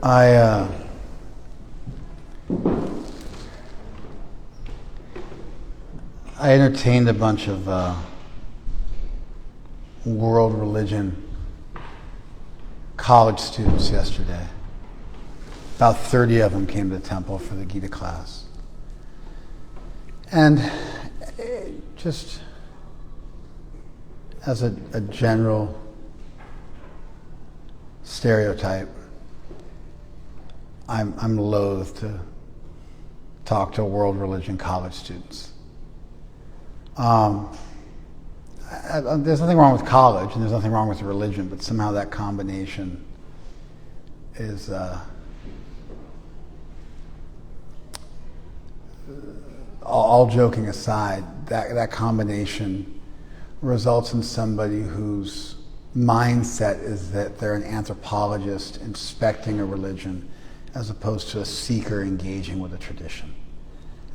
I entertained a bunch of world religion college students yesterday. About 30 of them came to the temple for the Gita class. And just as a general stereotype, I'm loath to talk to world religion college students. There's nothing wrong with college, and there's nothing wrong with religion, but somehow that combination is all joking aside, that combination results in somebody whose mindset is that they're an anthropologist inspecting a religion as opposed to a seeker engaging with a tradition.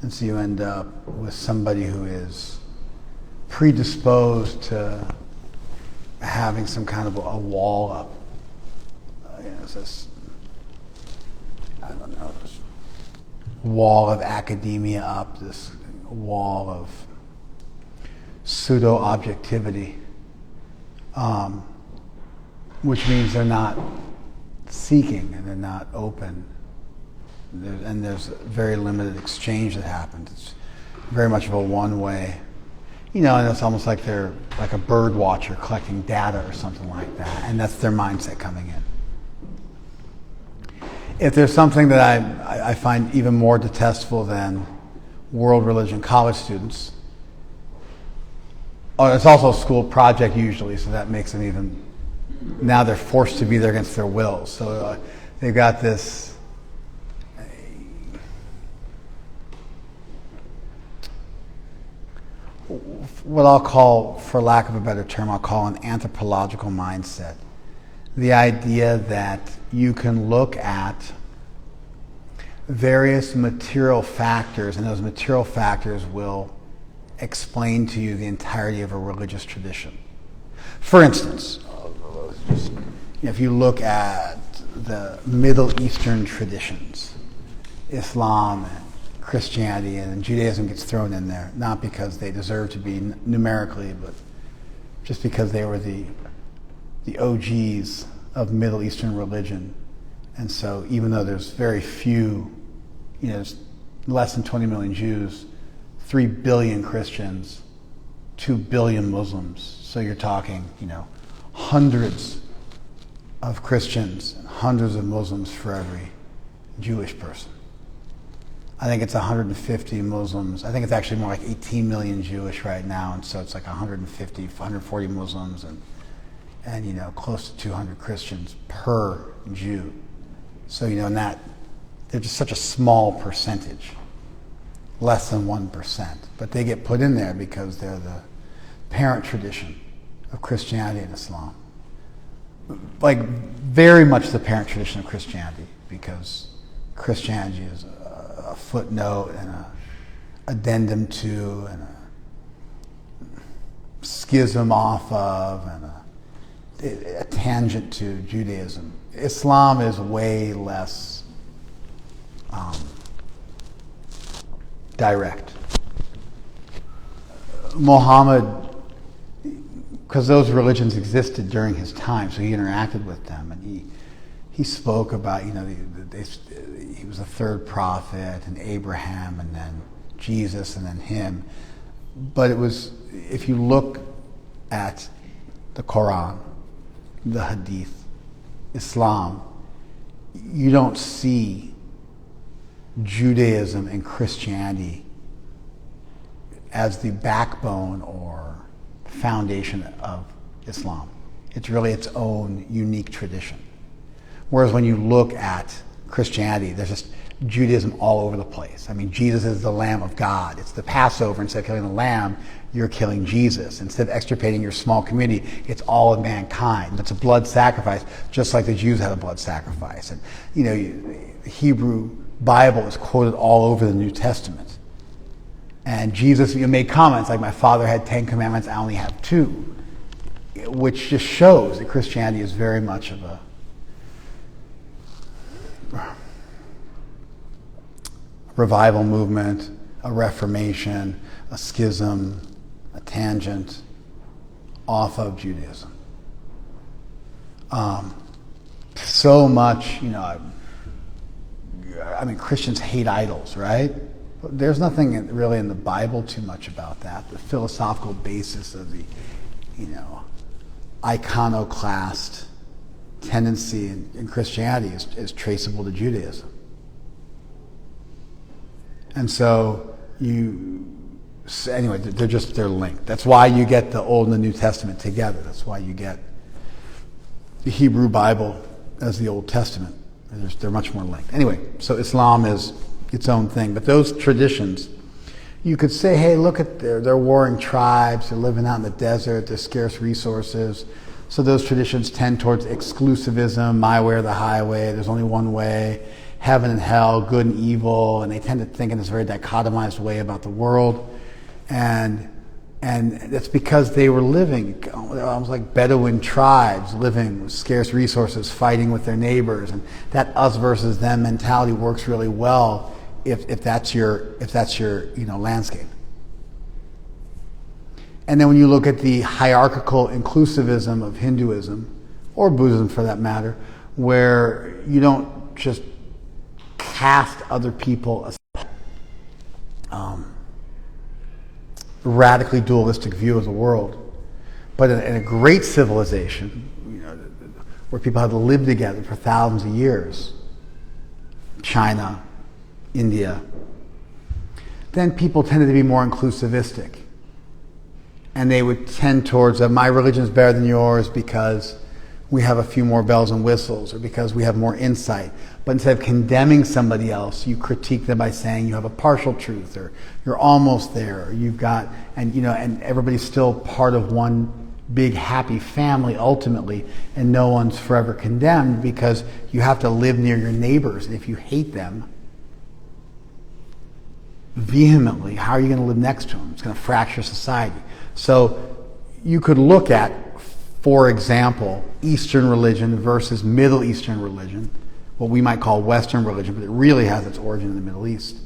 And so you end up with somebody who is predisposed to having some kind of a wall up. This wall of academia up, this wall of pseudo-objectivity, which means they're not seeking and they're not open. And there's very limited exchange that happens. It's very much of a one-way, and it's almost like they're like a bird watcher collecting data or something like that, and that's their mindset coming in. If there's something that I find even more detestable than world religion college students, it's also a school project usually, so that makes them even, now they're forced to be there against their will. So they've got this what I'll call, for lack of a better term, I'll call an anthropological mindset. The idea that you can look at various material factors, and those material factors will explain to you the entirety of a religious tradition. For instance, if you look at the Middle Eastern traditions, Islam and Christianity and Judaism gets thrown in there, not because they deserve to be numerically, but just because they were the OGs of Middle Eastern religion. And so even though there's very few, there's less than 20 million Jews, 3 billion Christians, 2 billion Muslims. So you're talking, hundreds of Christians and hundreds of Muslims for every Jewish person. I think it's 150 Muslims. I think it's actually more like 18 million Jewish right now, and so it's like 150, 140 Muslims and close to 200 Christians per Jew. So, and that, they're just such a small percentage, less than 1%. But they get put in there because they're the parent tradition of Christianity and Islam. Like, very much the parent tradition of Christianity, because Christianity is a footnote and a addendum to and a schism off of and a tangent to Judaism. Islam is way less direct. Muhammad, because those religions existed during his time, so he interacted with them, and he spoke about, he was the third prophet, and Abraham, and then Jesus, and then him. But it was, if you look at the Quran, the Hadith, Islam, you don't see Judaism and Christianity as the backbone or foundation of Islam. It's really its own unique tradition. Whereas when you look at Christianity, there's just Judaism all over the place. I mean, Jesus is the Lamb of God. It's the Passover. Instead of killing the lamb, you're killing Jesus. Instead of extirpating your small community, it's all of mankind. It's a blood sacrifice, just like the Jews had a blood sacrifice. And, the Hebrew Bible is quoted all over the New Testament. And Jesus made comments like, my Father had 10 commandments, I only have 2, which just shows that Christianity is very much of a revival movement, a reformation, a schism, a tangent off of Judaism. So much, Christians hate idols, right? But there's nothing really in the Bible too much about that. The philosophical basis of the, iconoclast tendency in Christianity is traceable to Judaism. And so they're linked. That's why you get the Old and the New Testament together. That's why you get the Hebrew Bible as the Old Testament. They're much more linked. Anyway, so Islam is its own thing. But those traditions, you could say, hey, look at they're warring tribes, they're living out in the desert, there's scarce resources. So those traditions tend towards exclusivism, my way or the highway, there's only one way, heaven and hell, good and evil, and they tend to think in this very dichotomized way about the world. And that's because they were living almost like Bedouin tribes, living with scarce resources, fighting with their neighbors, and that us versus them mentality works really well if that's your landscape. And then when you look at the hierarchical inclusivism of Hinduism, or Buddhism for that matter, where you don't just cast other people aside, radically dualistic view of the world, but in a great civilization, where people had to live together for thousands of years, China, India, then people tended to be more inclusivistic. And they would tend towards my religion is better than yours because we have a few more bells and whistles, or because we have more insight. But instead of condemning somebody else, you critique them by saying you have a partial truth, or you're almost there, or you've got, and everybody's still part of one big happy family ultimately, and no one's forever condemned, because you have to live near your neighbors, and if you hate them vehemently, how are you going to live next to them? It's going to fracture society. So you could look at, for example, Eastern religion versus Middle Eastern religion, what we might call Western religion, but it really has its origin in the Middle East.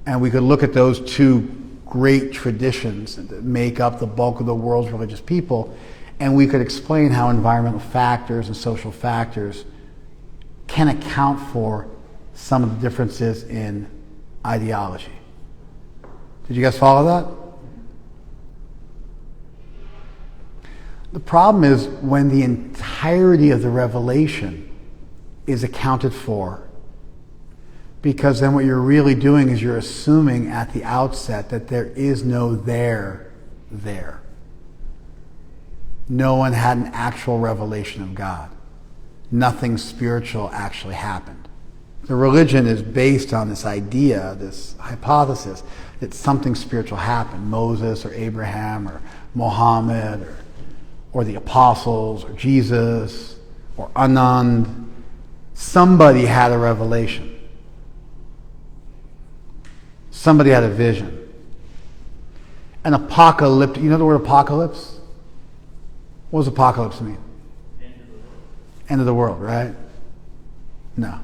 And we could look at those two great traditions that make up the bulk of the world's religious people, and we could explain how environmental factors and social factors can account for some of the differences in ideology. Did you guys follow that? The problem is when the entirety of the revelation is accounted for, because then what you're really doing is you're assuming at the outset that there is no there. No one had an actual revelation of God. Nothing spiritual actually happened. The religion is based on this idea, this hypothesis, that something spiritual happened. Moses or Abraham or Muhammad or the apostles or Jesus or Anand. Somebody had a revelation. Somebody had a vision. An apocalyptic, you know the word apocalypse? What does apocalypse mean? End of the world, right? No.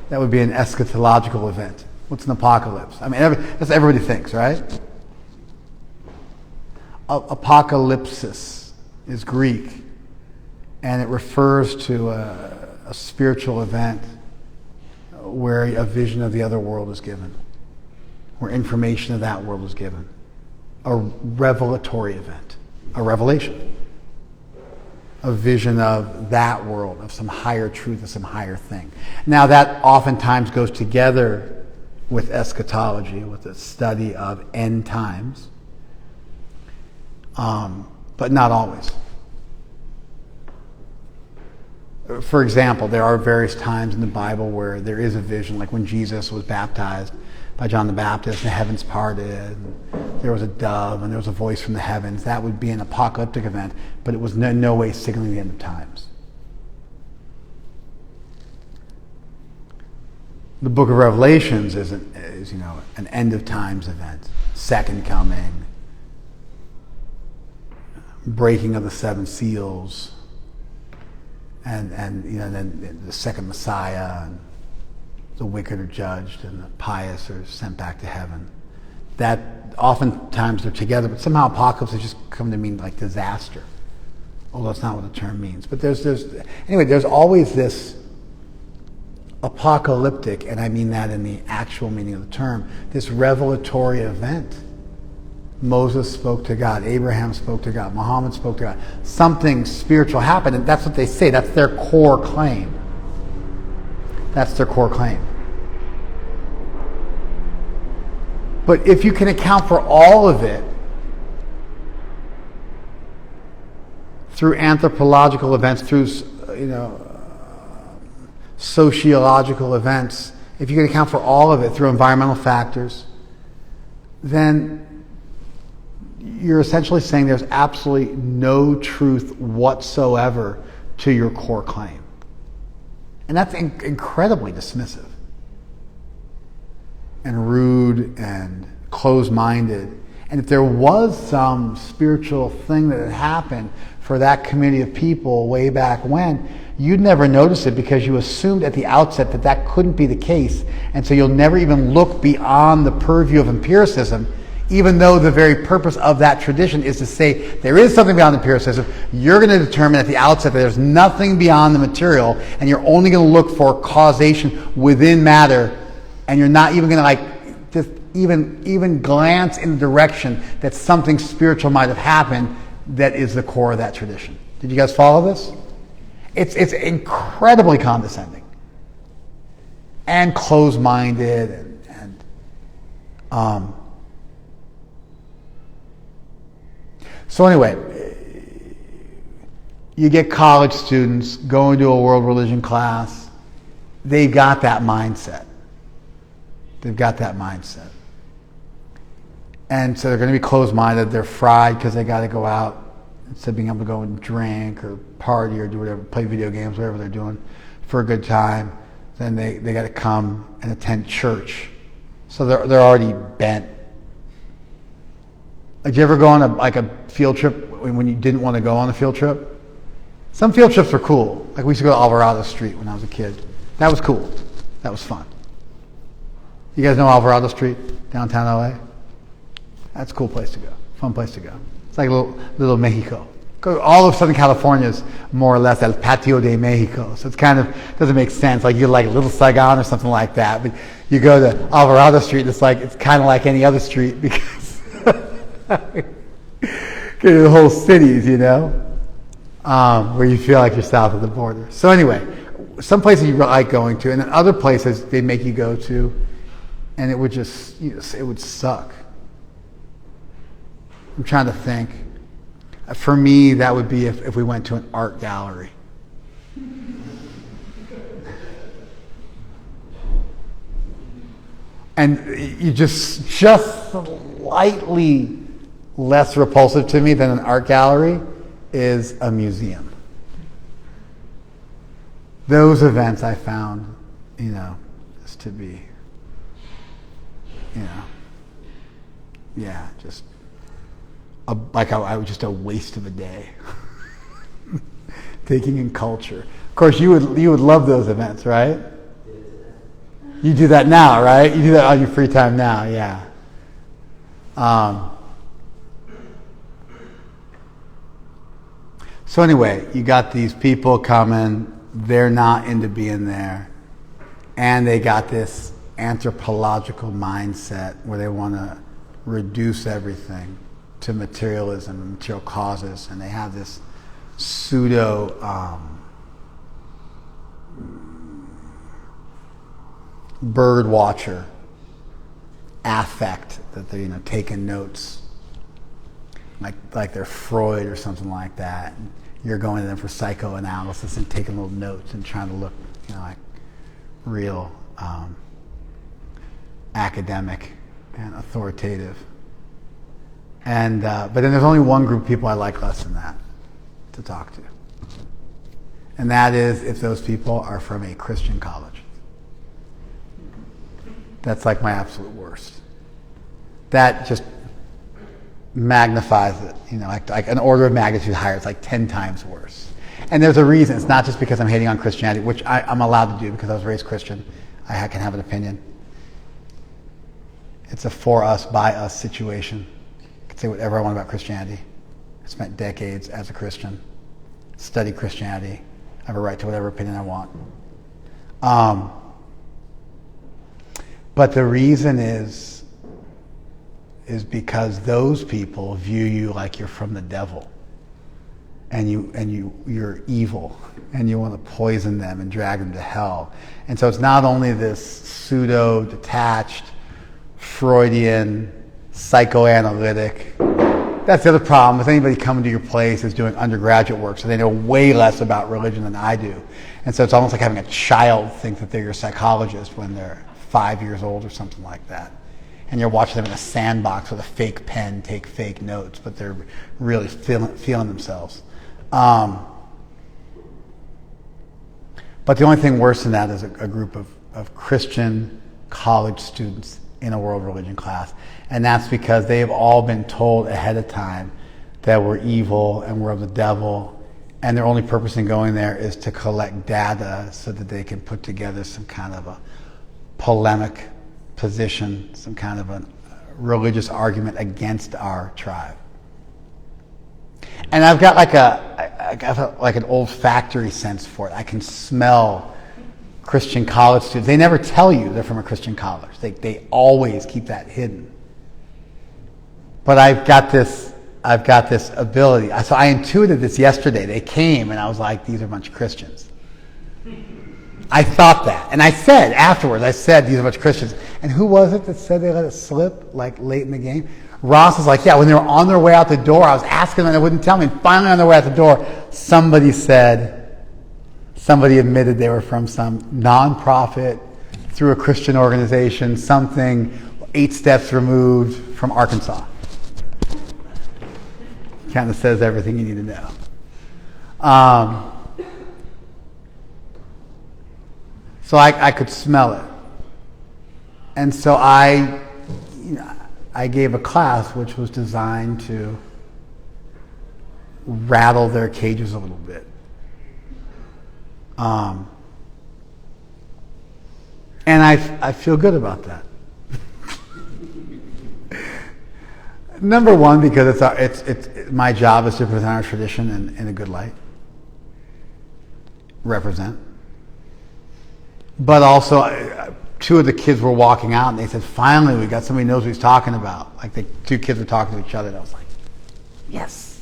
That would be an eschatological event. What's an apocalypse? I mean, that's what everybody thinks, right? Apocalypsis is Greek, and it refers to a spiritual event where a vision of the other world is given, where information of that world is given. A revelatory event, a revelation, a vision of that world, of some higher truth, of some higher thing. Now that oftentimes goes together with eschatology, with the study of end times, but not always. For example, there are various times in the Bible where there is a vision, like when Jesus was baptized by John the Baptist, and the heavens parted, and there was a dove, and there was a voice from the heavens. That would be an apocalyptic event, but it was in no way signaling the end of times. The book of Revelations is an end of times event, second coming, breaking of the seven seals, and then the second Messiah, and the wicked are judged and the pious are sent back to heaven. That oftentimes they're together, but somehow apocalypse has just come to mean like disaster, although that's not what the term means. But there's always this apocalyptic, and I mean that in the actual meaning of the term, this revelatory event. Moses spoke to God, Abraham spoke to God, Muhammad spoke to God. Something spiritual happened, and that's what they say. That's their core claim. That's their core claim. But if you can account for all of it through anthropological events, through sociological events, if you can account for all of it through environmental factors, then you're essentially saying there's absolutely no truth whatsoever to your core claim. And that's incredibly dismissive and rude and closed-minded. And if there was some spiritual thing that had happened for that community of people way back when, you'd never notice it because you assumed at the outset that that couldn't be the case. And so you'll never even look beyond the purview of empiricism, even though the very purpose of that tradition is to say there is something beyond empiricism. You're going to determine at the outset that there's nothing beyond the material, and you're only going to look for causation within matter, and you're not even going to just even glance in the direction that something spiritual might have happened that is the core of that tradition. Did you guys follow this? It's incredibly condescending and closed-minded so anyway, you get college students going to a world religion class. They've got that mindset. And so they're going to be closed-minded. They're fried because they got to go out instead of being able to go and drink or party or do whatever, play video games, whatever they're doing for a good time. Then they got to come and attend church. So they're already bent. Did you ever go on a field trip when you didn't want to go on a field trip? Some field trips were cool. Like we used to go to Alvarado Street when I was a kid. That was cool. That was fun. You guys know Alvarado Street, downtown LA? That's a cool place to go. Fun place to go. It's like little Mexico. All of Southern California is more or less El Patio de Mexico. So it's kind of, doesn't make sense. Like you're like Little Saigon or something like that. But you go to Alvarado Street, it's kind of like any other street because the whole cities, where you feel like you're south of the border. So anyway, some places you like going to, and then other places they make you go to, and it would just, it would suck. I'm trying to think. For me, that would be if we went to an art gallery. And you just slightly less repulsive to me than an art gallery is a museum. Those events I found, just to be, just I was just a waste of a day. Taking in culture. Of course, you would love those events, right? You do that now, right? You do that on your free time now, yeah. So anyway, you got these people coming, they're not into being there, and they got this anthropological mindset where they want to reduce everything to materialism and material causes, and they have this pseudo bird watcher affect that they're taking notes, like they're Freud or something like that. And you're going to them for psychoanalysis and taking little notes and trying to look, like real academic and authoritative. And but then there's only one group of people I like less than that to talk to, and that is if those people are from a Christian college. That's like my absolute worst. That just magnifies it, like an order of magnitude higher. It's like 10 times worse. And there's a reason. It's not just because I'm hating on Christianity, which I'm allowed to do because I was raised Christian. I can have an opinion. It's a for us, by us situation. I can say whatever I want about Christianity. I spent decades as a Christian, studied Christianity. I have a right to whatever opinion I want. But the reason is because those people view you like you're from the devil, and you're evil, and you want to poison them and drag them to hell. And so it's not only this pseudo detached Freudian psychoanalytic. That's the other problem. If anybody coming to your place is doing undergraduate work, so they know way less about religion than I do. And so it's almost like having a child think that they're your psychologist when they're 5 years old or something like that. And you're watching them in a sandbox with a fake pen take fake notes, but they're really feeling themselves. But the only thing worse than that is a group of Christian college students in a world religion class. And that's because they've all been told ahead of time that we're evil and we're of the devil, and their only purpose in going there is to collect data so that they can put together some kind of a polemic position, some kind of a religious argument against our tribe. And I've got like an olfactory sense for it. I can smell Christian college students. They never tell you they're from a Christian college. They always keep that hidden. But I've got this ability. So I intuited this yesterday. They came and I was like, these are a bunch of Christians. I thought that. And I said afterwards, these are a bunch of Christians. And who was it that said they let it slip like late in the game? Ross was like, yeah, when they were on their way out the door, I was asking them and they wouldn't tell me. And finally on their way out the door, somebody admitted they were from some nonprofit, through a Christian organization, something 8 steps removed from Arkansas. Kind of says everything you need to know. So I could smell it. And so I gave a class which was designed to rattle their cages a little bit. And I feel good about that. Number one, because it's my job is to present our tradition in a good light, represent. But also, 2 of the kids were walking out, and they said, "Finally, we got somebody who knows what he's talking about." Like the 2 kids were talking to each other, and I was like, "Yes."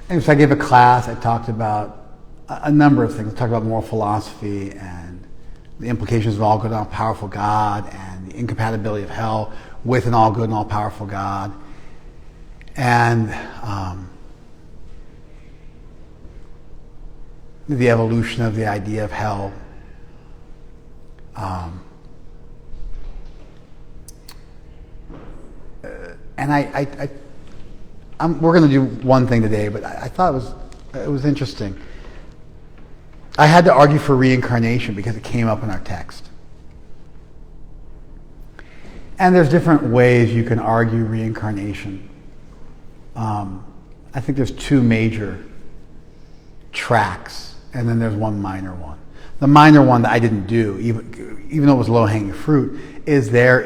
And so I gave a class. I talked about a number of things. I talked about moral philosophy and the implications of all good and all powerful God, and the incompatibility of hell with an all good and all powerful God, and the evolution of the idea of hell. And we're going to do one thing today, but I thought it was interesting. I had to argue for reincarnation because it came up in our text. And there's different ways you can argue reincarnation. I think there's 2 major tracks, and then there's one minor one. The minor one that I didn't do, even though it was low-hanging fruit, is there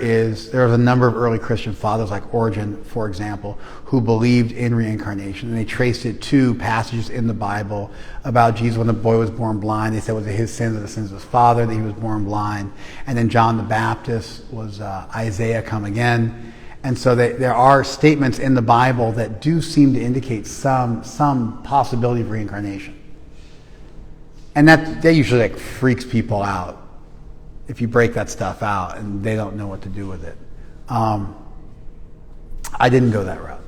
was a number of early Christian fathers, like Origen, for example, who believed in reincarnation. And they traced it to passages in the Bible about Jesus when the boy was born blind. They said, was it his sins or the sins of his father that he was born blind? And then John the Baptist was Isaiah come again. And so there are statements in the Bible that do seem to indicate some possibility of reincarnation. And that usually freaks people out if you break that stuff out and they don't know what to do with it. I didn't go that route.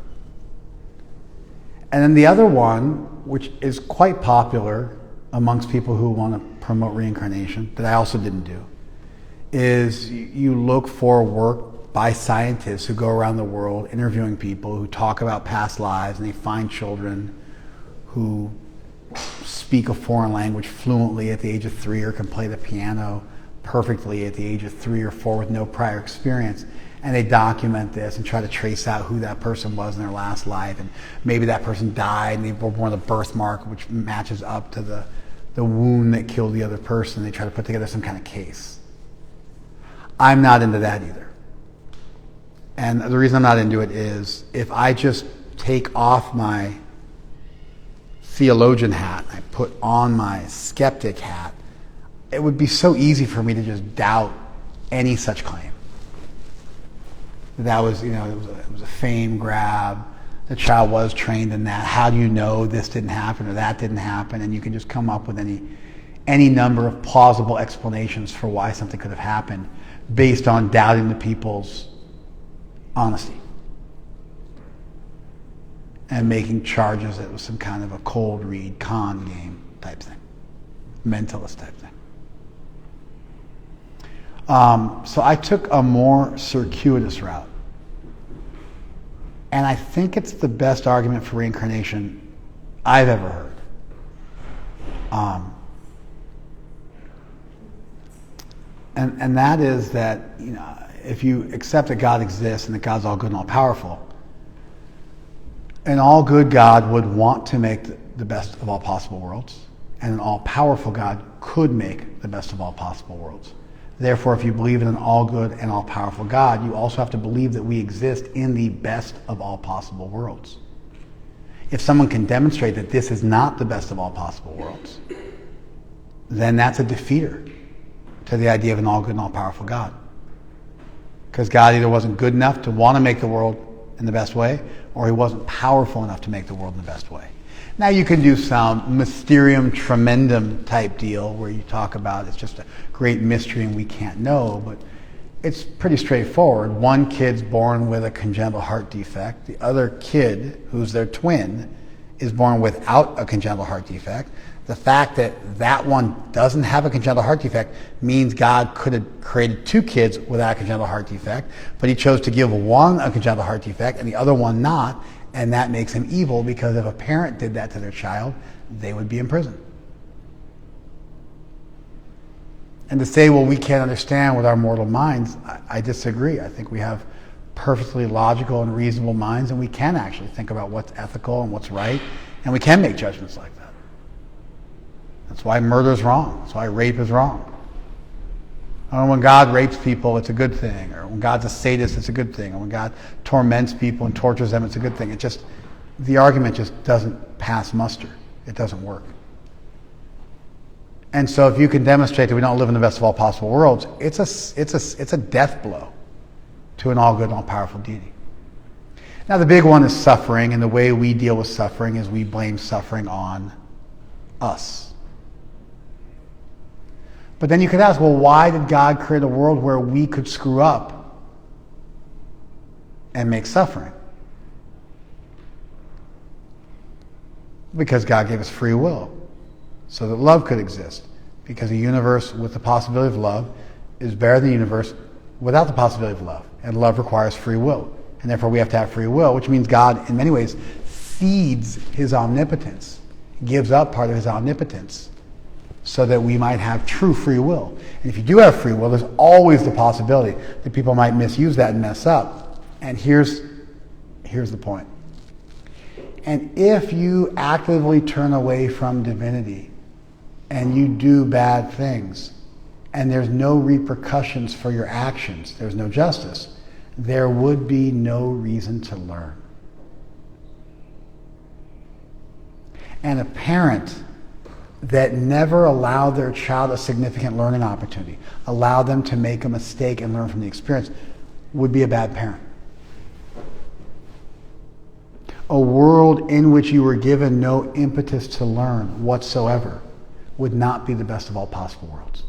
And then the other one, which is quite popular amongst people who want to promote reincarnation, that I also didn't do, is you look for work by scientists who go around the world interviewing people who talk about past lives, and they find children who speak a foreign language fluently at the age of 3 or can play the piano perfectly at the age of 3 or 4 with no prior experience, and they document this and try to trace out who that person was in their last life, and maybe that person died and they were born with a birthmark which matches up to the wound that killed the other person. They try to put together some kind of case. I'm not into that either. And the reason I'm not into it is if I just take off my theologian hat and I put on my skeptic hat, it would be so easy for me to just doubt any such claim. That was, it was a fame grab. The child was trained in that. How do you know this didn't happen or that didn't happen? And you can just come up with any number of plausible explanations for why something could have happened based on doubting the people's honesty and making charges that was some kind of a cold read con game type thing, mentalist type thing. So I took a more circuitous route. And I think it's the best argument for reincarnation I've ever heard. And that is that, if you accept that God exists and that God's all good and all powerful, an all good God would want to make the best of all possible worlds, and an all powerful God could make the best of all possible worlds. Therefore, if you believe in an all good and all powerful God, you also have to believe that we exist in the best of all possible worlds. If someone can demonstrate that this is not the best of all possible worlds, then that's a defeater to the idea of an all good and all powerful God. Because God either wasn't good enough to want to make the world in the best way, or he wasn't powerful enough to make the world in the best way. Now you can do some mysterium tremendum type deal where you talk about it's just a great mystery and we can't know, but it's pretty straightforward. One kid's born with a congenital heart defect. The other kid, who's their twin, is born without a congenital heart defect. The fact that that one doesn't have a congenital heart defect means God could have created 2 kids without a congenital heart defect, but he chose to give one a congenital heart defect and the other one not. And that makes him evil, because if a parent did that to their child, they would be in prison. And to say, well, we can't understand with our mortal minds, I disagree. I think we have perfectly logical and reasonable minds, and we can actually think about what's ethical and what's right, and we can make judgments like that. That's why murder is wrong. That's why rape is wrong. Or when God rapes people, it's a good thing. Or when God's a sadist, it's a good thing. Or when God torments people and tortures them, it's a good thing. The argument just doesn't pass muster. It doesn't work. And so if you can demonstrate that we don't live in the best of all possible worlds, it's a death blow to an all good and all powerful deity. Now the big one is suffering, and the way we deal with suffering is we blame suffering on us. But then you could ask, well, why did God create a world where we could screw up and make suffering? Because God gave us free will so that love could exist. Because a universe with the possibility of love is better than a universe without the possibility of love. And love requires free will. And therefore we have to have free will, which means God, in many ways, cedes his omnipotence, gives up part of his omnipotence, so that we might have true free will. And if you do have free will, there's always the possibility that people might misuse that and mess up. And here's the point. And if you actively turn away from divinity and you do bad things, and there's no repercussions for your actions, there's no justice, there would be no reason to learn. And a parent that never allowed their child a significant learning opportunity, allowed them to make a mistake and learn from the experience, would be a bad parent. A world in which you were given no impetus to learn whatsoever would not be the best of all possible worlds.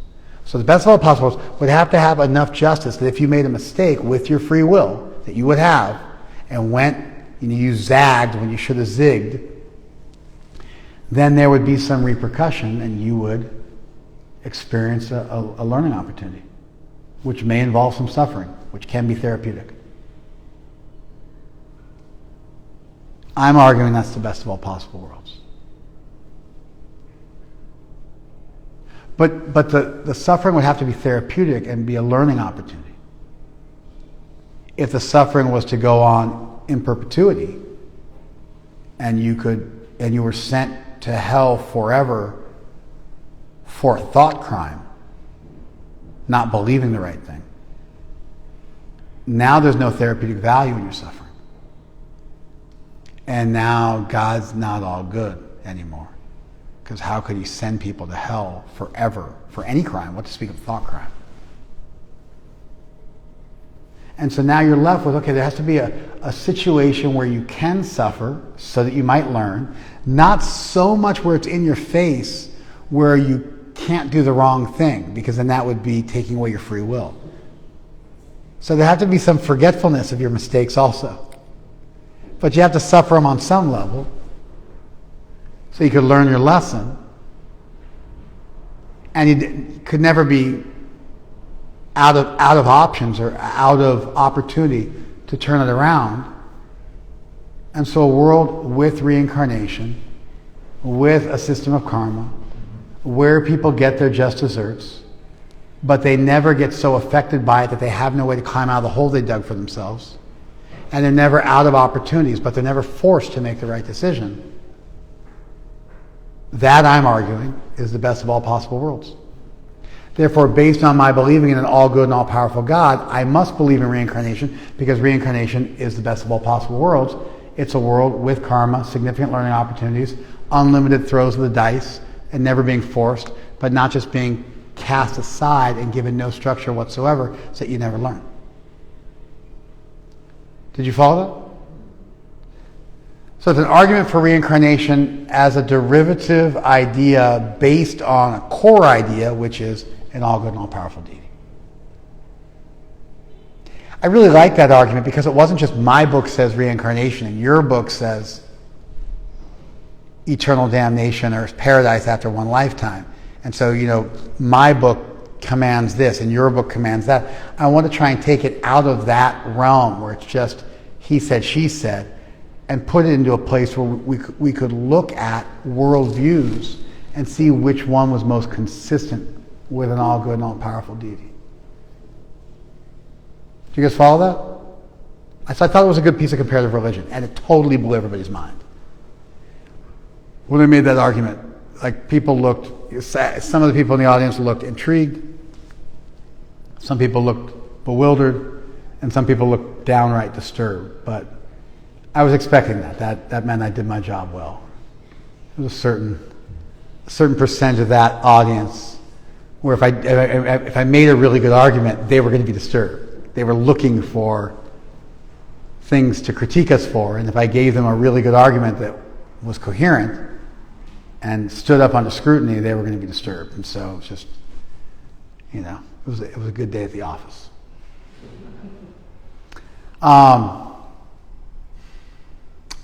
So the best of all possible worlds would have to have enough justice that if you made a mistake with your free will that you would have, and you zagged when you should have zigged, then there would be some repercussion and you would experience a learning opportunity, which may involve some suffering, which can be therapeutic. I'm arguing that's the best of all possible worlds. But the suffering would have to be therapeutic and be a learning opportunity. If the suffering was to go on in perpetuity, and you were sent to hell forever for a thought crime, not believing the right thing, now there's no therapeutic value in your suffering. And now God's not all good anymore. Because how could he send people to hell forever for any crime? What to speak of thought crime? And so now you're left with, okay, there has to be a situation where you can suffer so that you might learn. Not so much where it's in your face where you can't do the wrong thing, because then that would be taking away your free will. So there have to be some forgetfulness of your mistakes also. But you have to suffer them on some level so you could learn your lesson. And you could never be out of options or out of opportunity to turn it around. And so a world with reincarnation, with a system of karma, where people get their just desserts, but they never get so affected by it that they have no way to climb out of the hole they dug for themselves. And they're never out of opportunities, but they're never forced to make the right decision. That, I'm arguing, is the best of all possible worlds. Therefore, based on my believing in an all-good and all-powerful God, I must believe in reincarnation, because reincarnation is the best of all possible worlds. It's a world with karma, significant learning opportunities, unlimited throws of the dice, and never being forced, but not just being cast aside and given no structure whatsoever so that you never learn. Did you follow that? So it's an argument for reincarnation as a derivative idea based on a core idea, which is an all-good and all-powerful deity. I really like that argument because it wasn't just my book says reincarnation and your book says eternal damnation or paradise after one lifetime. And so, my book commands this and your book commands that. I want to try and take it out of that realm where it's just he said, she said, and put it into a place where we could look at worldviews and see which one was most consistent with an all-good and all-powerful deity. Do you guys follow that? I thought it was a good piece of comparative religion, and it totally blew everybody's mind. When I made that argument, people looked, some of the people in the audience looked intrigued, some people looked bewildered, and some people looked downright disturbed. But I was expecting that. That meant I did my job well. There was a certain percentage of that audience where if I made a really good argument, they were going to be disturbed. They were looking for things to critique us for, and if I gave them a really good argument that was coherent and stood up under scrutiny, they were going to be disturbed. And so it was just, it was a good day at the office.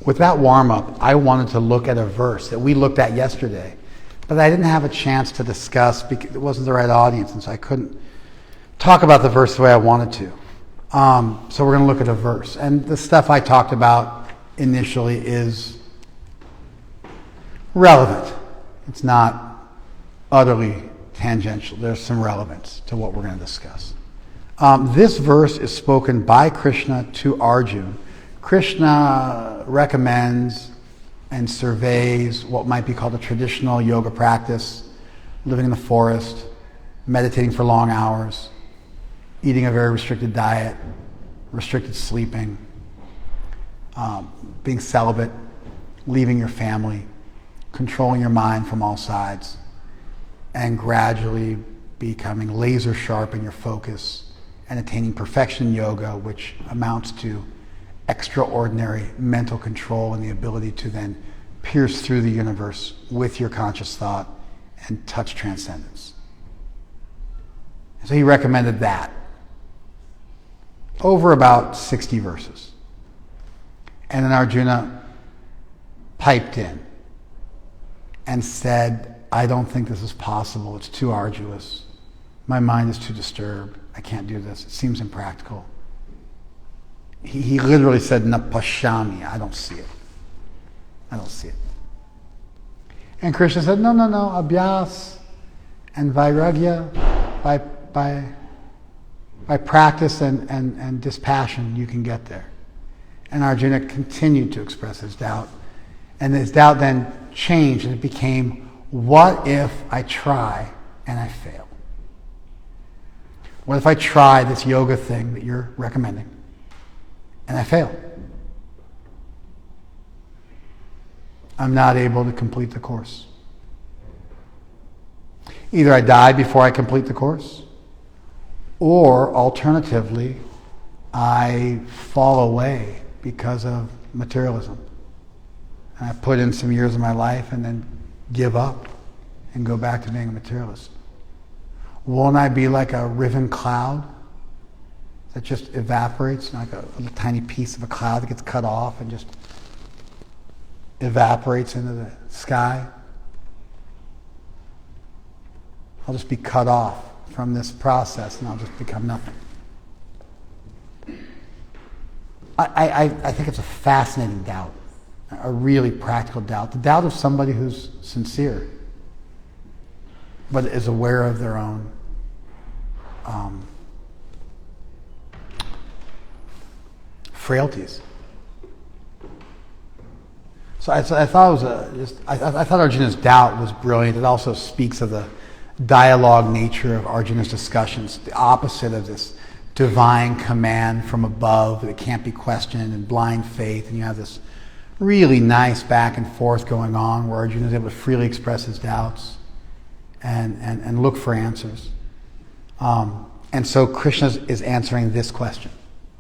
With that warm-up, I wanted to look at a verse that we looked at yesterday, but I didn't have a chance to discuss because it wasn't the right audience, and so I couldn't talk about the verse the way I wanted to. So we're going to look at a verse. And the stuff I talked about initially is relevant. It's not utterly tangential. There's some relevance to what we're going to discuss. This verse is spoken by Krishna to Arjuna. Krishna recommends and surveys what might be called a traditional yoga practice, living in the forest, meditating for long hours, eating a very restricted diet, restricted sleeping, being celibate, leaving your family, controlling your mind from all sides, and gradually becoming laser sharp in your focus and attaining perfection in yoga, which amounts to extraordinary mental control and the ability to then pierce through the universe with your conscious thought and touch transcendence. So he recommended that over about 60 verses. And then Arjuna piped in and said, I don't think this is possible. It's too arduous. My mind is too disturbed. I can't do this. It seems impractical. He literally said, na pashami. I don't see it. I don't see it. And Krishna said, no, abhyas. And vairagya, by practice and dispassion, you can get there. And Arjuna continued to express his doubt. And his doubt then changed, and it became, what if I try and I fail? What if I try this yoga thing that you're recommending and I fail? I'm not able to complete the course. Either I die before I complete the course, or alternatively, I fall away because of materialism. And I put in some years of my life and then give up and go back to being a materialist. Won't I be like a riven cloud that just evaporates, like a tiny piece of a cloud that gets cut off and just evaporates into the sky? I'll just be cut off from this process and I'll just become nothing. I think it's a fascinating doubt, a really practical doubt, the doubt of somebody who's sincere, but is aware of their own frailties. So I thought I thought Arjuna's doubt was brilliant. It also speaks of the dialogue nature of Arjuna's discussions, the opposite of this divine command from above that can't be questioned and blind faith, and you have this really nice back and forth going on where Arjuna is able to freely express his doubts and look for answers. And so Krishna is answering this question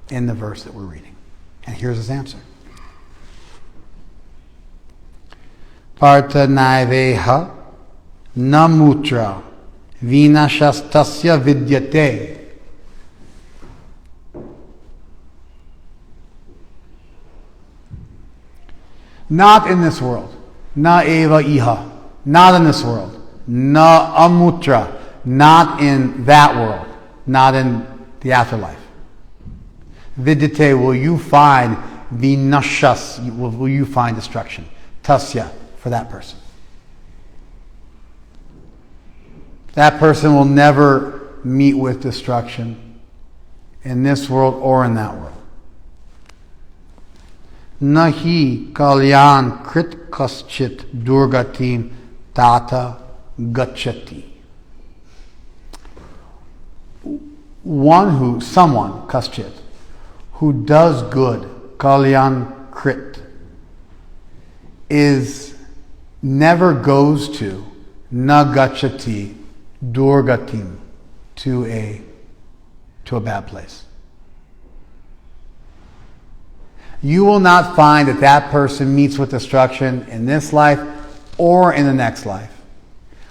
in the verse that we're reading. And here's his answer. Partha naiveha namutra vinashastasya vidyate. Not in this world. Na eva iha. Not in this world. Na amutra. Not in that world. Not in the afterlife. Vidyate, will you find vinashas, will you find destruction. Tasya, for that person. That person will never meet with destruction in this world or in that world. Nahi kalyan krit kaschit durgatim tata gachati. Someone, kaschit, who does good, kalyan krit, never goes to nagachati durgatim, to a bad place. You will not find that person meets with destruction in this life or in the next life.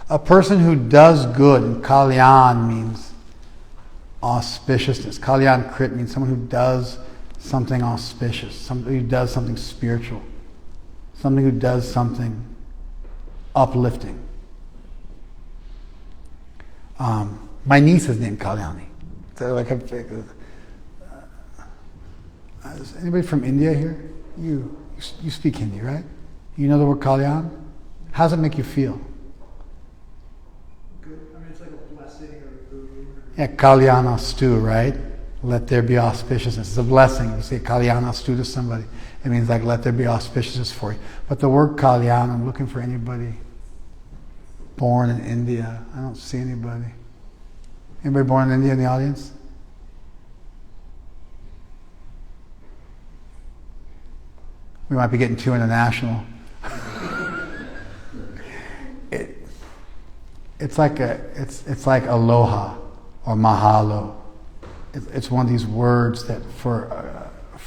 A person who does good, and kalyan means auspiciousness. Kalyan krit means someone who does something auspicious, somebody who does something spiritual, somebody who does something uplifting. My niece is named Kalyani. So is anybody from India here? You speak Hindi, right? You know the word Kalyan? How does it make you feel? Good. I mean, it's like a blessing or a guru. Yeah, Kalyanastu, right? Let there be auspiciousness. It's a blessing. You say Kalyanastu to somebody, it means like let there be auspiciousness for you. But the word Kalyan, I'm looking for anybody born in India. I don't see anybody. Anybody born in India in the audience? We might be getting too international. It's like aloha or mahalo. It's one of these words that for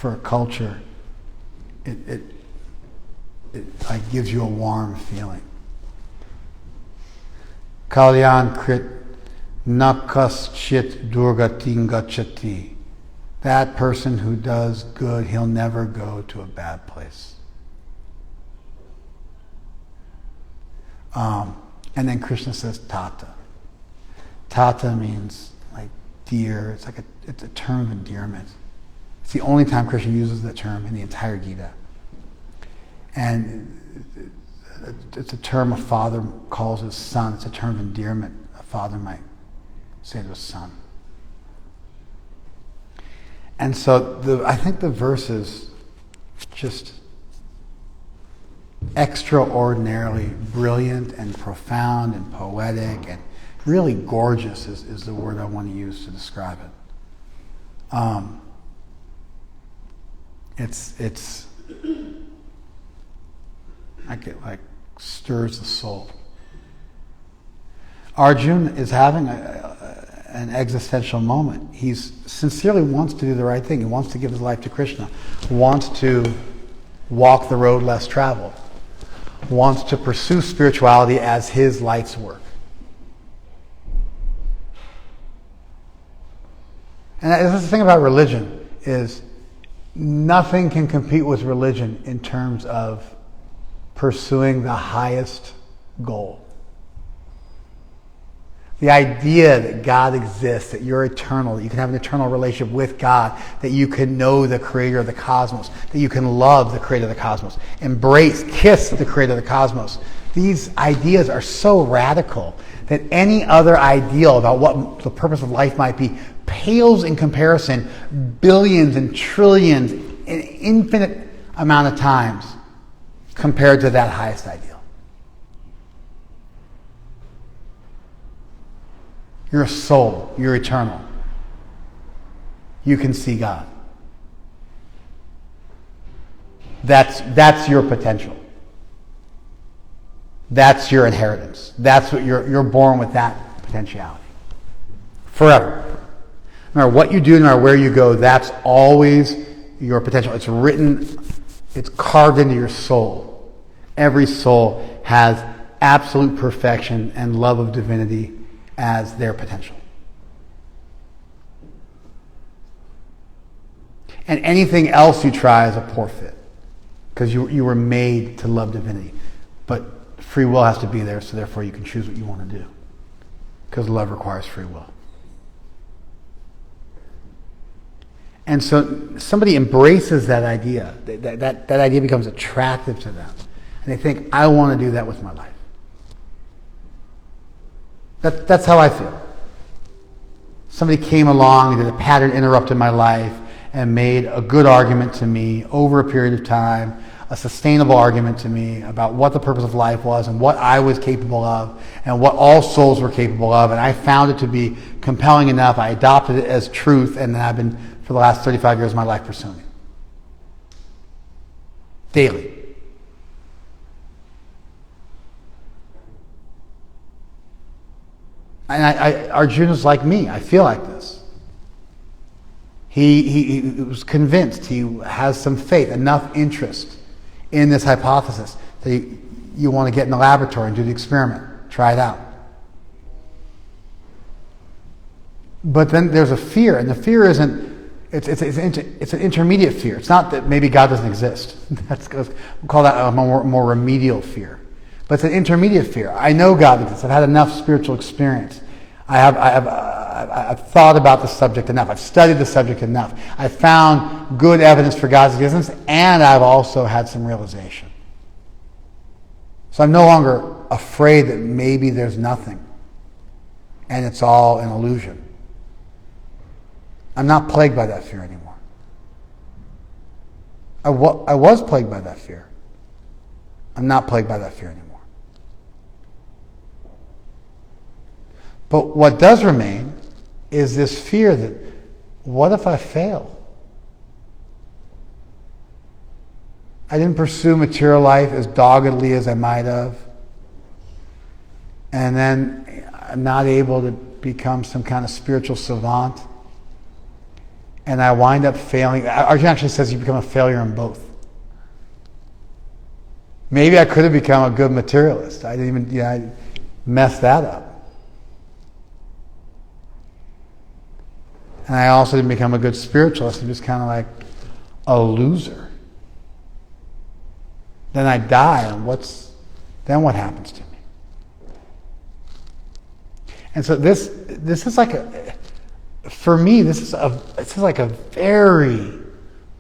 a culture, it like gives you a warm feeling. Kalyan krit nakaschit durgatin gachati. That person who does good, he'll never go to a bad place. And then Krishna says tata. Tata means like dear. It's a term of endearment. It's the only time Krishna uses that term in the entire Gita. And it's a term a father calls his son. It's a term of endearment. A Father might say to his Son. And so I think the verse is just extraordinarily brilliant and profound and poetic and really gorgeous is the word I want to use to describe it. It's like stirs the soul. Arjuna is having an existential moment. He sincerely wants to do the right thing. He wants to give his life to Krishna, wants to walk the road less traveled, wants to pursue spirituality as his life's work. And that's the thing about religion, is nothing can compete with religion in terms of pursuing the highest goal. The idea that God exists, that you're eternal, that you can have an eternal relationship with God, that you can know the creator of the cosmos, that you can love the creator of the cosmos, embrace, kiss the creator of the cosmos. These ideas are so radical that any other ideal about what the purpose of life might be pales in comparison billions and trillions, an infinite amount of times compared to that highest ideal. You're a soul. You're eternal. You can see God. That's your potential. That's your inheritance. That's what you're born with, that potentiality. Forever. No matter what you do, no matter where you go, that's always your potential. It's written, it's carved into your soul. Every soul has absolute perfection and love of divinity as their potential. And anything else you try is a poor fit, because you were made to love divinity. But free will has to be there, so therefore you can choose what you want to do, because love requires free will. And so somebody embraces that idea. That idea becomes attractive to them. And they think, I want to do that with my life. That's how I feel. Somebody came along and did a pattern interrupt in my life and made a good argument to me over a period of time, a sustainable argument to me about what the purpose of life was and what I was capable of and what all souls were capable of. And I found it to be compelling enough. I adopted it as truth, and then I've been, for the last 35 years of my life, pursuing it. Daily. And Arjuna's like me. I feel like this. He was convinced. He has some faith, enough interest in this hypothesis that you want to get in the laboratory and do the experiment, try it out. But then there's a fear, and the fear isn't. It's an intermediate fear. It's not that maybe God doesn't exist. We'll call that a more remedial fear. But it's an intermediate fear. I know God exists. I've had enough spiritual experience. I've thought about the subject enough. I've studied the subject enough. I've found good evidence for God's existence, and I've also had some realization. So I'm no longer afraid that maybe there's nothing, and it's all an illusion. I'm not plagued by that fear anymore. I was plagued by that fear. I'm not plagued by that fear anymore. But what does remain is this fear that, what if I fail? I didn't pursue material life as doggedly as I might have. And then I'm not able to become some kind of spiritual savant. And I wind up failing. Arjuna actually says you become a failure in both. Maybe I could have become a good materialist. I didn't even, I messed that up. And I also didn't become a good spiritualist. I'm just kind of like a loser. Then I die, and then what happens to me? And so this is like for me, this is like a very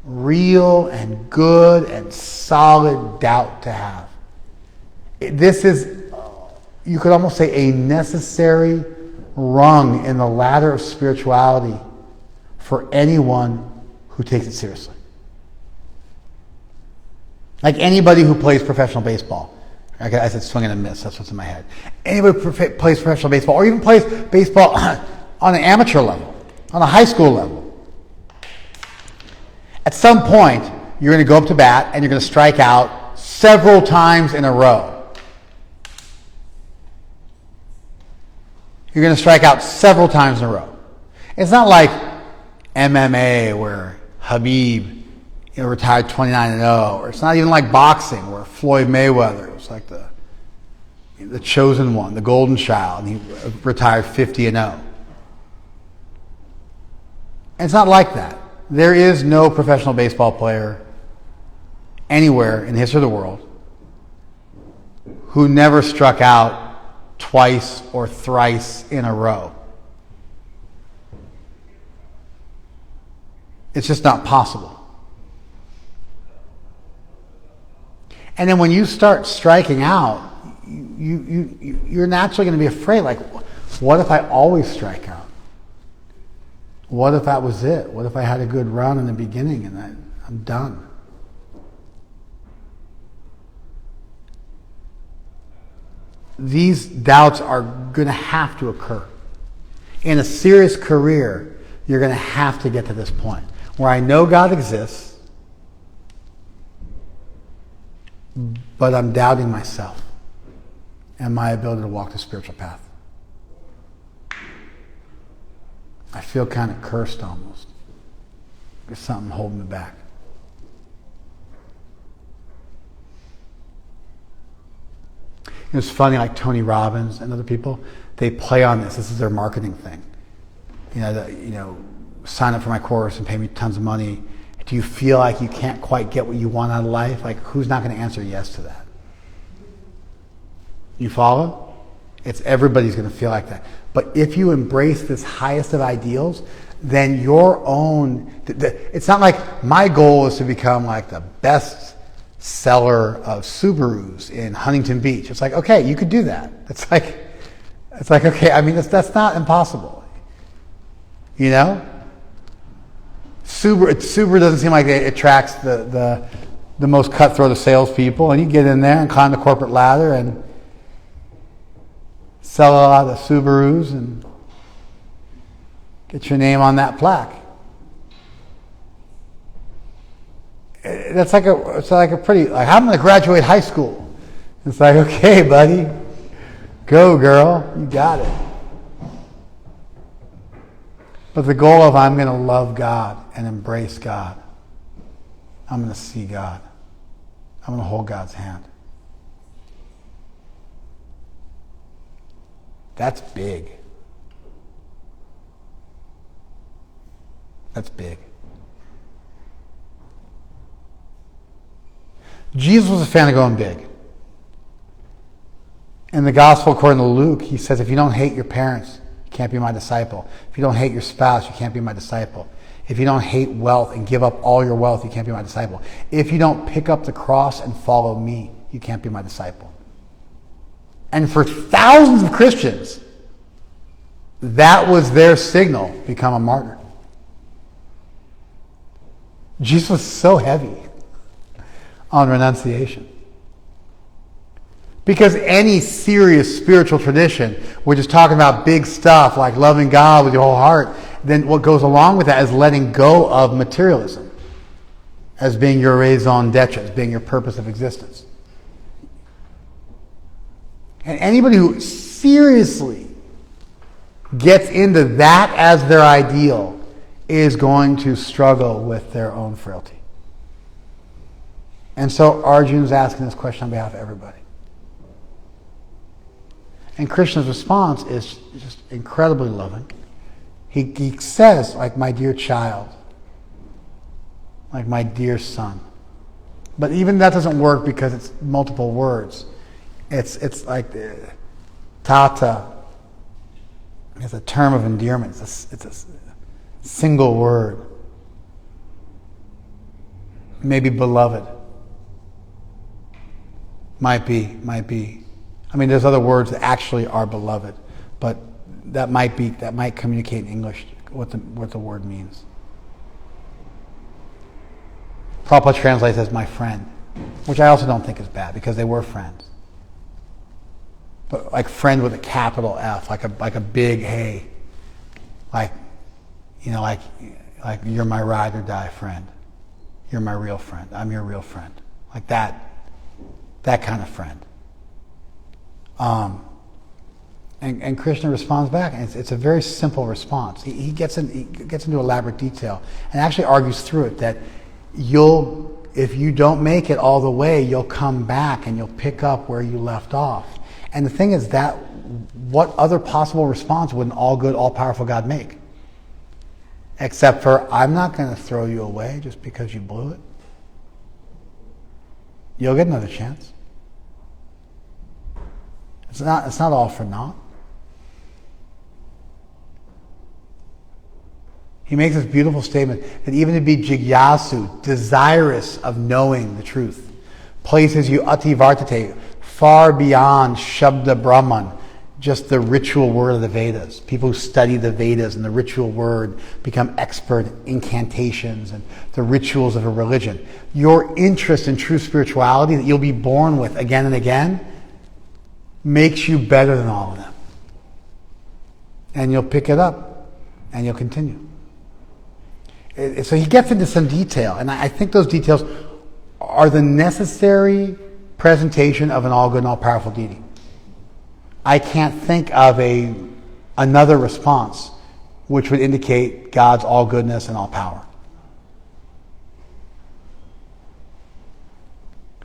real and good and solid doubt to have. This is, you could almost say, a necessary rung in the ladder of spirituality for anyone who takes it seriously. Like anybody who plays professional baseball. I said swing and a miss, that's what's in my head. Anybody who plays professional baseball, or even plays baseball on an amateur level, on a high school level. At some point, you're going to go up to bat and you're going to strike out several times in a row. You're going to strike out several times in a row. It's not like MMA where Habib retired 29-0, or it's not even like boxing where Floyd Mayweather was like the chosen one, the golden child, and he retired 50-0. And it's not like that. There is no professional baseball player anywhere in the history of the world who never struck out twice or thrice in a row. It's just not possible. And then when you start striking out, you're naturally going to be afraid, like, what if I always strike out? What if that was it? What if I had a good run in the beginning and I'm done? These doubts are going to have to occur. In a serious career, you're going to have to get to this point where I know God exists, but I'm doubting myself and my ability to walk the spiritual path. I feel kind of cursed almost. There's something holding me back. It's funny, like Tony Robbins and other people, they play on this. This is their marketing thing. Sign up for my course and pay me tons of money. Do you feel like you can't quite get what you want out of life? Like, who's not going to answer yes to that? You follow? Everybody's going to feel like that. But if you embrace this highest of ideals, then your own... It's not like my goal is to become like the best seller of Subarus in Huntington Beach. It's like, okay, you could do that. It's like okay, I mean, that's not impossible. You know? Subaru doesn't seem like it attracts the most cutthroat of salespeople, and you get in there and climb the corporate ladder and sell a lot of Subarus and get your name on that plaque. It's like a pretty, like, I'm going to graduate high school. It's like, okay, buddy, go, girl, you got it. But the goal of I'm going to love God and embrace God. I'm going to see God. I'm going to hold God's hand. That's big. That's big. Jesus was a fan of going big. In the gospel according to Luke, he says, if you don't hate your parents, you can't be my disciple. If you don't hate your spouse, you can't be my disciple. If you don't hate wealth and give up all your wealth, you can't be my disciple. If you don't pick up the cross and follow me, you can't be my disciple. And for thousands of Christians, that was their signal, become a martyr. Jesus was so heavy on renunciation. Because any serious spiritual tradition, which is talking about big stuff like loving God with your whole heart, then what goes along with that is letting go of materialism as being your raison d'etre, as being your purpose of existence. And anybody who seriously gets into that as their ideal is going to struggle with their own frailty. And so Arjun's asking this question on behalf of everybody. And Krishna's response is just incredibly loving. He says, like, my dear child, like my dear son. But even that doesn't work because it's multiple words. It's like tata. It's a term of endearment. It's a single word. Maybe beloved. Might be. I mean, there's other words that actually are beloved, but that might communicate in English what the word means. Prabhupada translates as my friend, which I also don't think is bad because they were friends. But like friend with a capital F, like a big hey, like you're my ride or die friend. You're my real friend. I'm your real friend. Like that kind of friend. And Krishna responds back, and it's a very simple response. He gets into elaborate detail and actually argues through it that if you don't make it all the way, you'll come back and you'll pick up where you left off. And the thing is that what other possible response would an all-good, all-powerful God make? Except for, I'm not going to throw you away just because you blew it. You'll get another chance. It's not all for naught. He makes this beautiful statement that even to be jigyasu, desirous of knowing the truth, places you ati vartate, far beyond Shabda Brahman, just the ritual word of the Vedas. People who study the Vedas and the ritual word become expert in incantations and the rituals of a religion. Your interest in true spirituality that you'll be born with again and again makes you better than all of them. And you'll pick it up and you'll continue. So he gets into some detail, and I think those details are the necessary presentation of an all-good and all-powerful deity. I can't think of another response which would indicate God's all-goodness and all-power.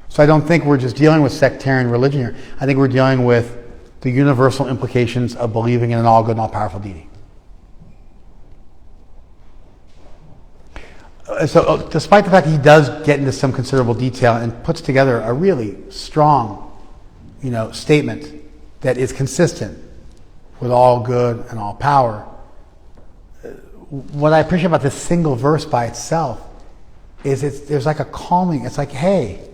So I don't think we're just dealing with sectarian religion here. I think we're dealing with the universal implications of believing in an all-good and all-powerful deity. So despite the fact that he does get into some considerable detail and puts together a really strong, statement that is consistent with all good and all power, what I appreciate about this single verse by itself is there's like a calming. It's like, hey,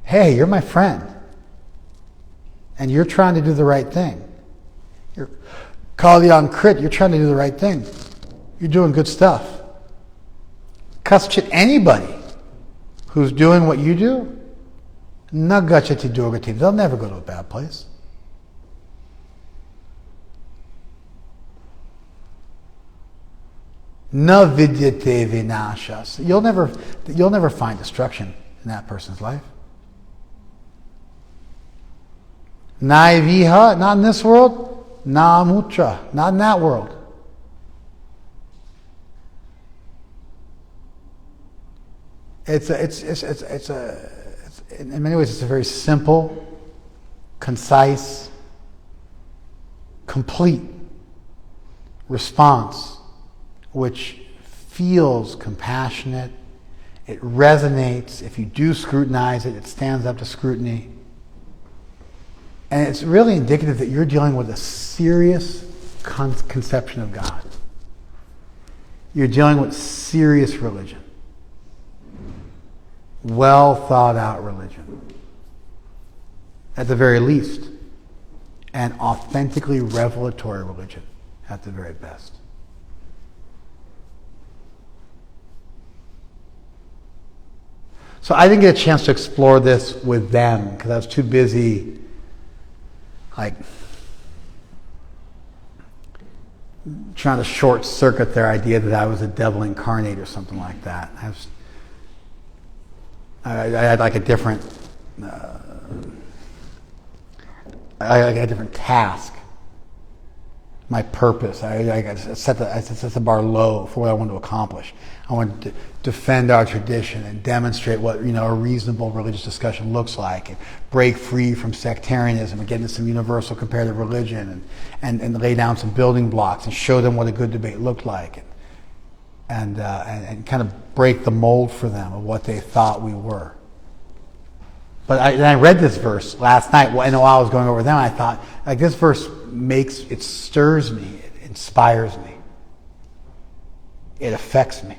you're my friend, and you're trying to do the right thing. You're Kalyan Krit, you're trying to do the right thing. You're doing good stuff. Kaschit, anybody who's doing what you do, nagachati durgati, they'll never go to a bad place. Na vidyate vinashas. You'll never find destruction in that person's life. Naiviha, not in this world. Na mutra, not in that world. It's in many ways it's a very simple, concise, complete response which feels compassionate. It resonates. If you do scrutinize it, it stands up to scrutiny. And it's really indicative that you're dealing with a serious conception of God. You're dealing with serious religion. Well thought out religion, at the very least, and authentically revelatory religion at the very best. So I didn't get a chance to explore this with them because I was too busy trying to short circuit their idea that I was a devil incarnate or something like that. I had like a different, I had a different task, my purpose. I set the bar low for what I wanted to accomplish. I wanted to defend our tradition and demonstrate what a reasonable religious discussion looks like, and break free from sectarianism and get into some universal comparative religion, and lay down some building blocks and show them what a good debate looked like. And kind of break the mold for them of what they thought we were. But I read this verse last night, and while I was going over them, I thought, this verse it stirs me, it inspires me, it affects me.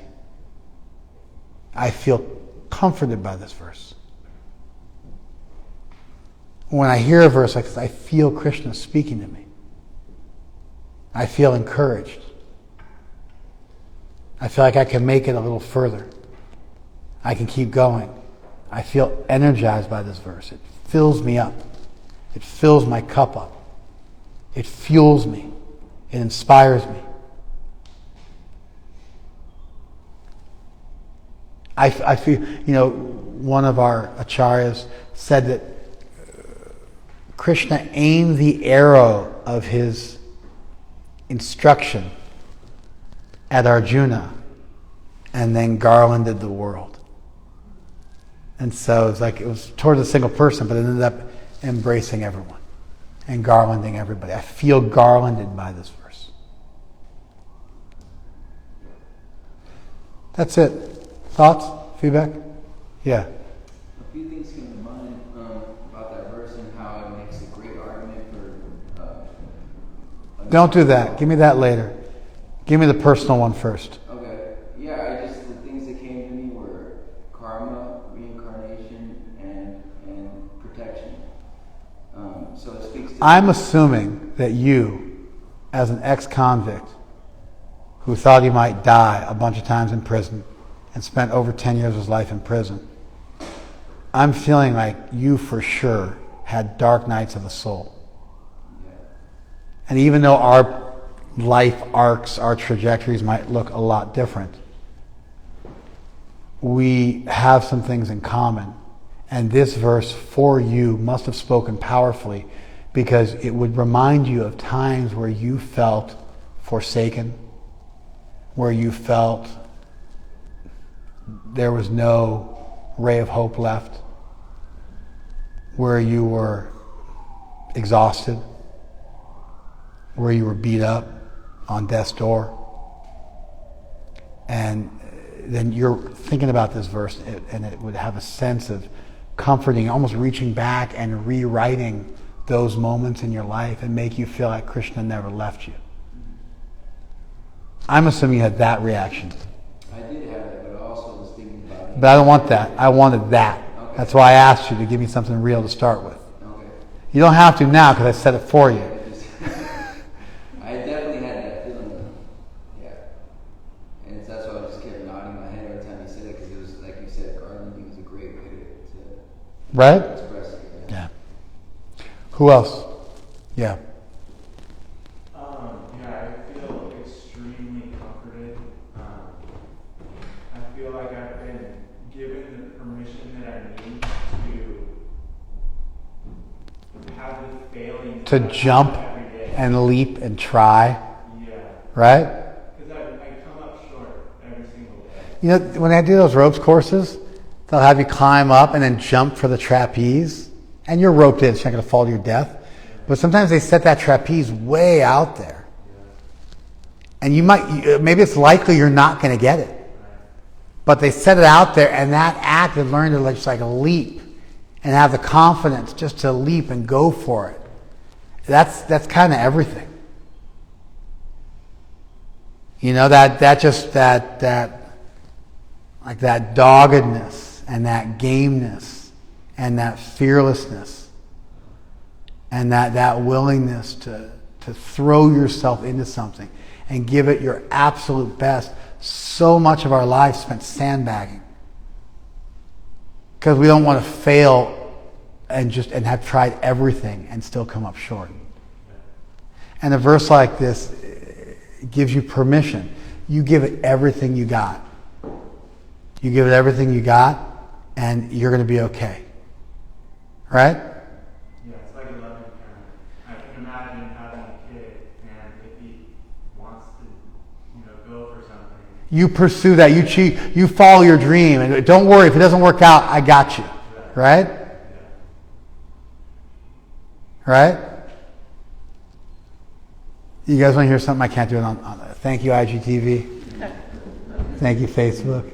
I feel comforted by this verse. When I hear a verse like this, I feel Krishna speaking to me. I feel encouraged. I feel like I can make it a little further. I can keep going. I feel energized by this verse. It fills me up. It fills my cup up. It fuels me. It inspires me. I feel, one of our acharyas said that Krishna aimed the arrow of his instruction at Arjuna and then garlanded the world. And so it was toward a single person, but it ended up embracing everyone and garlanding everybody. I feel garlanded by this verse. That's it. Thoughts? Feedback? Yeah. A few things came to mind about that verse and how it makes a great argument for... Don't do that. Give me that later. Give me the personal one first. Okay. Yeah, the things that came to me were karma, reincarnation, and protection. So it speaks to... I'm assuming that you, as an ex-convict who thought he might die a bunch of times in prison and spent over 10 years of his life in prison, I'm feeling like you for sure had dark nights of the soul. Yeah. And even though our life arcs, our trajectories might look a lot different, we have some things in common. And this verse for you must have spoken powerfully, because it would remind you of times where you felt forsaken, where you felt there was no ray of hope left, where you were exhausted, where you were beat up on death's door. And then you're thinking about this verse, and it would have a sense of comforting, almost reaching back and rewriting those moments in your life and make you feel like Krishna never left you. I'm assuming you had that reaction. I did have it, but I also was thinking about it. But I don't want that. I wanted that. Okay. That's why I asked you to give me something real to start with. Okay. You don't have to now because I said it for you. I definitely had that feeling. Yeah. And that's why I just kept nodding my head every time you said it, because it was, like you said, garlanding is a great way to Right? express it. Yeah. Who else? Yeah. Yeah, I feel extremely comforted. I feel like I've been given the permission that I need to have the failing To jump every day. and leap and try. Yeah, Right? because I come up short every single day. You know, when I do those ropes courses, they'll have you climb up and then jump for the trapeze. And you're roped in, so you're not going to fall to your death. But sometimes they set that trapeze way out there. And maybe it's likely you're not going to get it. But they set it out there, and that act of learning to just like leap and have the confidence just to leap and go for it. That's kind of everything. You know, that like that doggedness and that gameness and that fearlessness and that willingness to throw yourself into something and give it your absolute best. So much of our life spent sandbagging because we don't want to fail and have tried everything and still come up short. And a verse like this gives you permission. You give it everything you got. You give it everything you got, and you're going to be okay. Right? Yeah, it's like a loving parent. I can imagine having a kid, and if he wants to, go for something. You pursue that. You follow your dream, and don't worry if it doesn't work out. I got you. Right? Right? You guys want to hear something? I can't do it on thank you, IGTV. Thank you, Facebook.